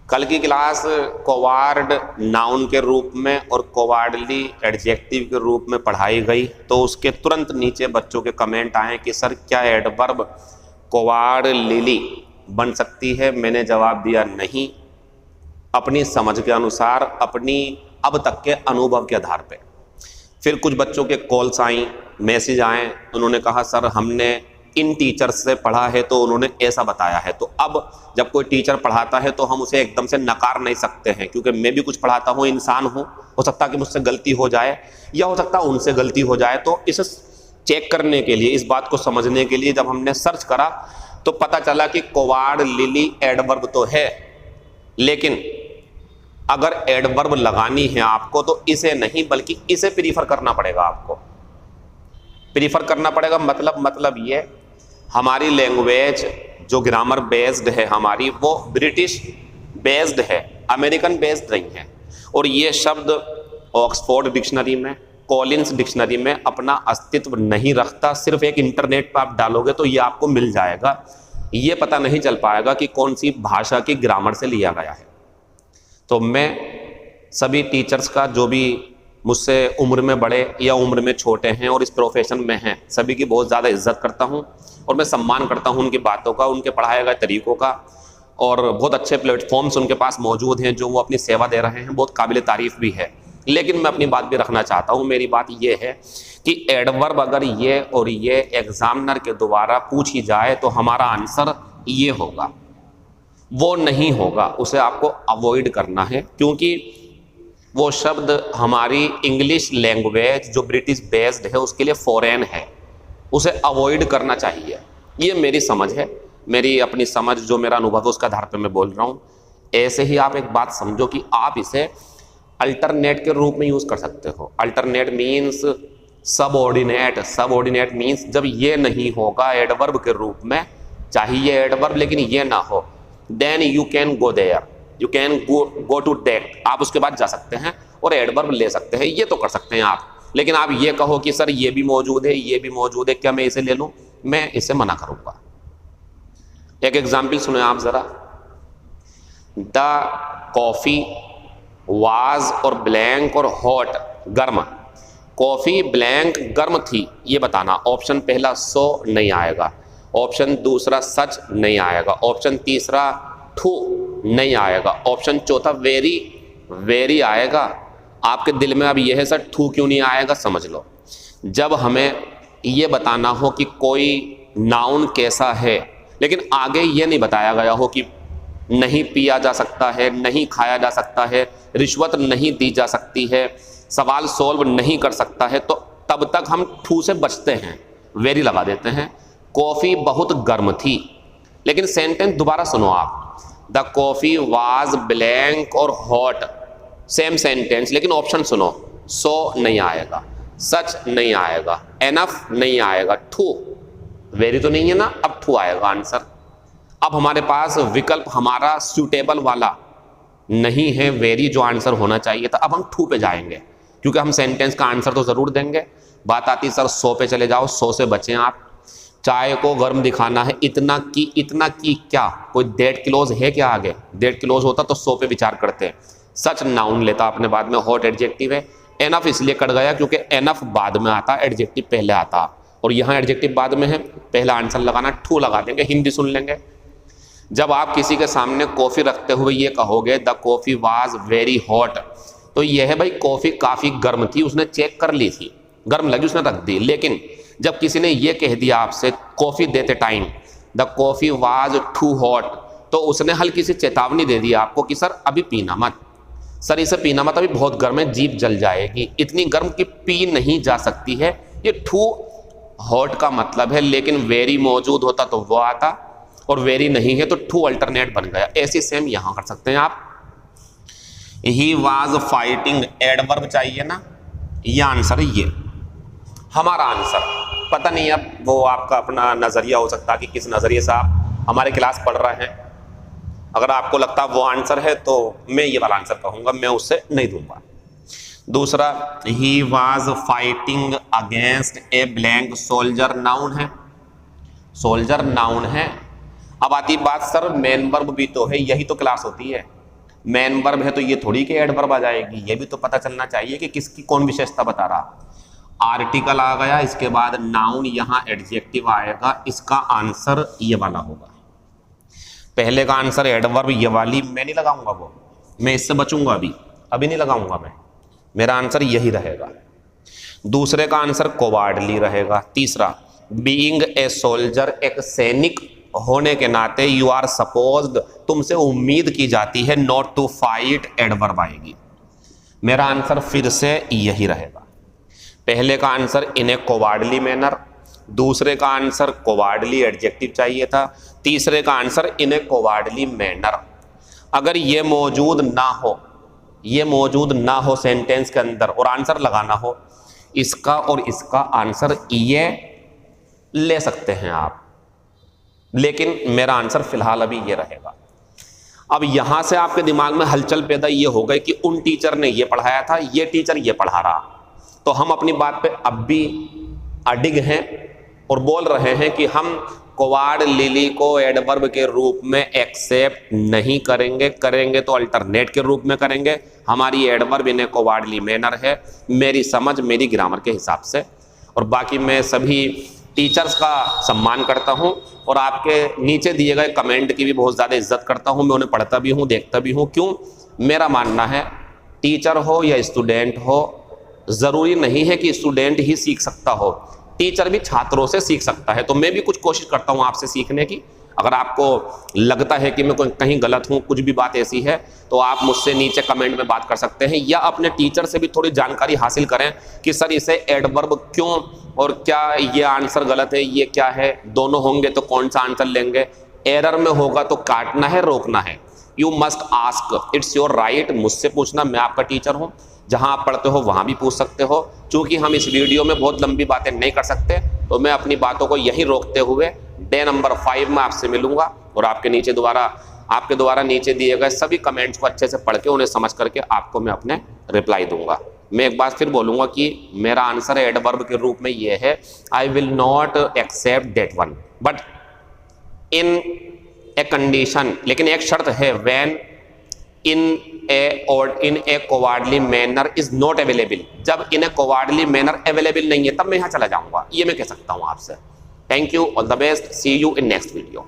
कल की class कोवार्ड noun के रूप में और कोवार्डली एडजेक्टिव के रूप में पढ़ाई गई, तो उसके तुरंत नीचे बच्चों के कमेंट आए कि सर क्या एडवर्ब कोवार्डली बन सकती है। मैंने जवाब दिया नहीं, अपनी समझ के अनुसार, अपनी अब तक के अनुभव के आधार पे। फिर कुछ बच्चों के कॉल्स आई, मैसेज आए, उन्होंने कहा सर हमने इन टीचर्स से पढ़ा है तो उन्होंने ऐसा बताया है। तो अब जब कोई टीचर पढ़ाता है तो हम उसे एकदम से नकार नहीं सकते हैं, क्योंकि मैं भी कुछ पढ़ाता हूँ, इंसान हूँ, हो सकता है कि मुझसे गलती हो जाए या हो सकता है उनसे गलती हो जाए। तो इसे चेक करने के लिए, इस बात को समझने के लिए जब हमने सर्च करा तो पता चला कि कोवार्डली एडवर्ब तो है, लेकिन अगर एडवर्ब लगानी है आपको तो इसे नहीं बल्कि इसे प्रीफर करना पड़ेगा। आपको प्रीफर करना पड़ेगा मतलब ये, हमारी लैंग्वेज जो ग्रामर बेस्ड है हमारी, वो ब्रिटिश बेस्ड है, अमेरिकन बेस्ड नहीं है। और ये शब्द ऑक्सफोर्ड डिक्शनरी में, कॉलिंस डिक्शनरी में अपना अस्तित्व नहीं रखता। सिर्फ एक इंटरनेट पर आप डालोगे तो ये आपको मिल जाएगा, ये पता नहीं चल पाएगा कि कौन सी भाषा की ग्रामर से लिया गया है। तो मैं सभी टीचर्स का, जो भी मुझसे उम्र में बड़े या उम्र में छोटे हैं और इस प्रोफेशन में हैं, सभी की बहुत ज़्यादा इज्जत करता हूं और मैं सम्मान करता हूं उनकी बातों का, उनके पढ़ाए गए तरीक़ों का। और बहुत अच्छे प्लेटफॉर्म्स उनके पास मौजूद हैं जो वो अपनी सेवा दे रहे हैं, बहुत काबिल तारीफ़ भी है। लेकिन मैं अपनी बात भी रखना चाहता हूँ। मेरी बात ये है कि एडवर्ब अगर ये और ये एग्जामिनर के द्वारा पूछी जाए तो हमारा आंसर ये होगा, वो नहीं होगा। उसे आपको अवॉइड करना है, क्योंकि वो शब्द हमारी इंग्लिश लैंग्वेज जो ब्रिटिश बेस्ड है उसके लिए फॉरेन है, उसे अवॉइड करना चाहिए। ये मेरी समझ है, मेरी अपनी समझ, जो मेरा अनुभव है उसका आधार पर मैं बोल रहा हूँ। ऐसे ही आप एक बात समझो कि आप इसे अल्टरनेट के रूप में यूज़ कर सकते हो। Alternate means subordinate, subordinate means जब ये नहीं होगा एडवर्ब के रूप में, चाहिए एडवर्ब लेकिन ये ना हो, then you can go there, you can go to that, आप उसके बाद जा सकते हैं और एडवर्ब ले सकते हैं, ये तो कर सकते हैं आप। लेकिन आप ये कहो कि सर ये भी मौजूद है, ये भी मौजूद है, क्या मैं इसे ले लूं? मैं इसे मना करूंगा। एक एग्जाम्पल सुने आप जरा। द कॉफी वाज और ब्लैंक और हॉट, गर्म। कॉफी ब्लैंक गर्म थी, ये बताना। ऑप्शन पहला सो नहीं आएगा, ऑप्शन दूसरा सच नहीं आएगा, ऑप्शन तीसरा ठू नहीं आएगा, ऑप्शन चौथा वेरी, वेरी आएगा। आपके दिल में अब यह है सर ठू क्यों नहीं आएगा, समझ लो। जब हमें ये बताना हो कि कोई नाउन कैसा है, लेकिन आगे ये नहीं बताया गया हो कि नहीं पिया जा सकता है, नहीं खाया जा सकता है, रिश्वत नहीं दी जा सकती है, सवाल सॉल्व नहीं कर सकता है, तो तब तक हम ठू से बचते हैं, वेरी लगा देते हैं। कॉफ़ी बहुत गर्म थी, लेकिन सेंटेंस दोबारा सुनो आप। द कॉफ़ी वाज ब्लैंक और हॉट, सेम सेंटेंस, लेकिन ऑप्शन सुनो। सो नहीं आएगा, सच नहीं आएगा, एनफ नहीं आएगा, ठू, वेरी तो नहीं है ना, अब ठू आएगा आंसर। अब हमारे पास विकल्प हमारा सूटेबल वाला नहीं है, वेरी जो आंसर होना चाहिए था। अब हम ठू पे जाएंगे, क्योंकि हम सेंटेंस का आंसर तो ज़रूर देंगे। बात आती सर सो पे चले जाओ, सो से बचें आप। चाय को गर्म दिखाना है, इतना की क्या, कोई दैट क्लोज है क्या आगे? दैट क्लोज होता तो सो पे विचार करते। सच नाउन लेता आपने बाद में, हॉट एडजेक्टिव है। एनफ इसलिए कट गया क्योंकि एनफ बाद में आता, एडजेक्टिव पहले आता, और यहाँ एडजेक्टिव बाद में है। पहला आंसर लगाना, ठू लगा देंगे। हिंदी सुन लेंगे। जब आप किसी के सामने कॉफ़ी रखते हुए ये कहोगे the coffee was very hot, तो यह है भाई कॉफ़ी काफ़ी गर्म थी, उसने चेक कर ली थी, गर्म लगी उसने रख दी। लेकिन जब किसी ने ये कह दिया आपसे कॉफ़ी देते time the coffee was too hot, तो उसने हल्की सी चेतावनी दे दी आपको कि सर अभी पीना मत, सर इसे पीना मत, अभी बहुत गर्म है, जीभ जल जाएगी, इतनी गर्म कि पी नहीं जा सकती है। ये टू हॉट का मतलब है, लेकिन वेरी मौजूद होता तो वो आता, और वेरी नहीं है तो टू अल्टरनेट बन गया। ऐसी सेम यहां कर सकते हैं आप। ही वाज फाइटिंग, एडवर्ब चाहिए ना, ये आंसर है, ये हमारा आंसर। पता नहीं अब वो आपका अपना नजरिया हो सकता है कि किस नजरिए से आप हमारे क्लास पढ़ रहे हैं। अगर आपको लगता है वो आंसर है तो मैं ये वाला आंसर कहूंगा, मैं उससे नहीं दूंगा। दूसरा, he was fighting against a blank, soldier noun है, सोल्जर नाउन है। अब आती बात सर मेन वर्ब भी तो है, यही तो क्लास होती है। मेन वर्ब है तो ये थोड़ी कि एडवर्ब आ जाएगी, ये भी तो पता चलना चाहिए कि किसकी कौन विशेषता बता रहा। आर्टिकल आ गया, इसके बाद नाउन, यहाँ एडजेक्टिव आएगा, इसका आंसर ये वाला होगा। पहले का आंसर एडवर्ब ये वाली मैं नहीं लगाऊंगा, वो मैं इससे बचूंगा, अभी नहीं लगाऊंगा मैं, मेरा आंसर यही रहेगा। दूसरे का आंसर कोवार्डली रहेगा। तीसरा, बीइंग ए सोल्जर, एक सैनिक होने के नाते, यू आर सपोज्ड, तुमसे उम्मीद की जाती है, नॉट टू फाइट, एडवर्ब आएगी। मेरा आंसर फिर से यही रहेगा। पहले का answer in a cowardly manner, दूसरे का आंसर कोवार्डली एडजेक्टिव चाहिए था, तीसरे का answer in a cowardly manner. अगर ये मौजूद ना हो सेंटेंस के अंदर और आंसर लगाना हो, इसका और इसका आंसर ये ले सकते हैं आप, लेकिन मेरा आंसर फिलहाल अभी ये रहेगा। अब यहां से आपके दिमाग में हलचल पैदा ये हो गई कि उन टीचर ने ये पढ़ाया था, ये टीचर ये पढ़ा रहा, तो हम अपनी बात पे अब भी अडिग हैं और बोल रहे हैं कि हम कोवार्डली को एडवर्ब के रूप में एक्सेप्ट नहीं करेंगे तो अल्टरनेट के रूप में करेंगे। हमारी adverb in a cowardly manner है, मेरी समझ, मेरी ग्रामर के हिसाब से। और बाकी मैं सभी टीचर्स का सम्मान करता हूं और आपके नीचे दिए गए कमेंट की भी बहुत ज़्यादा इज्जत करता हूं, मैं उन्हें पढ़ता भी हूं, देखता भी हूं। क्यों? मेरा मानना है टीचर हो या स्टूडेंट हो, ज़रूरी नहीं है कि स्टूडेंट ही सीख सकता हो, टीचर भी छात्रों से सीख सकता है। तो मैं भी कुछ कोशिश करता हूं आपसे सीखने की। अगर आपको लगता है कि मैं कहीं गलत हूं, कुछ भी बात ऐसी है, तो आप मुझसे नीचे कमेंट में बात कर सकते हैं, या अपने टीचर से भी थोड़ी जानकारी हासिल करें कि सर इसे एडवर्ब क्यों, और क्या ये आंसर गलत है, ये क्या है, दोनों होंगे तो कौन सा आंसर लेंगे, एरर में होगा तो काटना है, रोकना है। You must ask, it's your right, मुझसे पूछना, मैं आपका टीचर हूँ। जहां आप पढ़ते हो वहां भी पूछ सकते हो। चूंकि हम इस वीडियो में बहुत लंबी बातें नहीं कर सकते, तो मैं अपनी बातों को यहीं रोकते हुए डे नंबर 5 में आपसे मिलूंगा और आपके द्वारा नीचे दिए गए सभी कमेंट्स को अच्छे से पढ़ के उन्हें समझ करके आपको मैं अपने रिप्लाई दूंगा। मैं एक बार फिर बोलूंगा कि मेरा आंसर एडवर्ब के रूप में यह है, I will not accept that one, but in a condition, लेकिन एक शर्त है, when in a cowardly manner is not available, जब in a cowardly manner available नहीं है तब मैं यहाँ चला जाऊंगा, ये मैं कह सकता हूँ आपसे। Thank you, all the best, see you in next video.